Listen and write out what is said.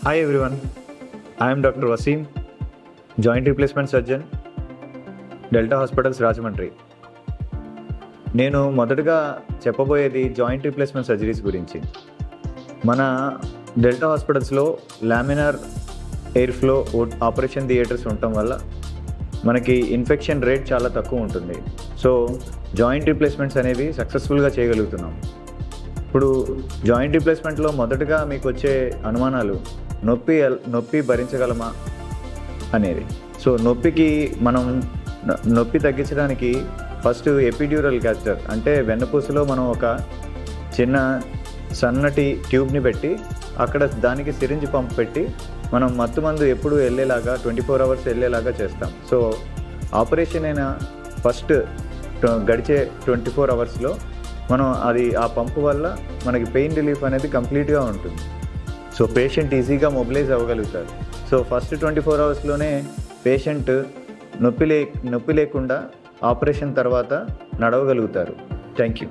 Hi everyone, I am Dr. Wasim, Joint Replacement Surgeon, Delta Hospitals, Rajahmundry. నేను మొదటగా చెప్పబోయేది joint replacement surgeries గురించి. మన డెల్టా హాస్పిటల్స్లో laminar air flow operation theatres ఉండటం వల్ల మనకి ఇన్ఫెక్షన్ రేట్ చాలా తక్కువ ఉంటుంది. సో జాయింట్ రీప్లేస్మెంట్స్ అనేవి సక్సెస్ఫుల్గా చేయగలుగుతున్నాం. ఇప్పుడు జాయింట్ రీప్లేస్మెంట్లో మొదటగా మీకు వచ్చే అనుమానాలు నొప్పి భరించగలమా అనేది. సో నొప్పి తగ్గించడానికి ఫస్ట్ ఎపిడ్యూరల్ క్యాథెటర్ అంటే వెన్నపూసలో మనం ఒక చిన్న సన్నటి ట్యూబ్ని పెట్టి అక్కడ దానికి సిరింజ్ పంప్ పెట్టి మనం మత్తుమందు ఎప్పుడు వెళ్ళేలాగా 24 hours వెళ్ళేలాగా చేస్తాం. సో ఆపరేషన్ అయిన ఫస్ట్ గడిచే 24 hours మనం ఆ పంపు వల్ల మనకి పెయిన్ రిలీఫ్ అనేది కంప్లీట్గా ఉంటుంది. సో పేషెంట్ ఈజీగా మొబిలైజ్ అవ్వగలుగుతారు. సో ఫస్ట్ 24 hours పేషెంట్ నొప్పి లేకుండా ఆపరేషన్ తర్వాత నడవగలుగుతారు. Thank you.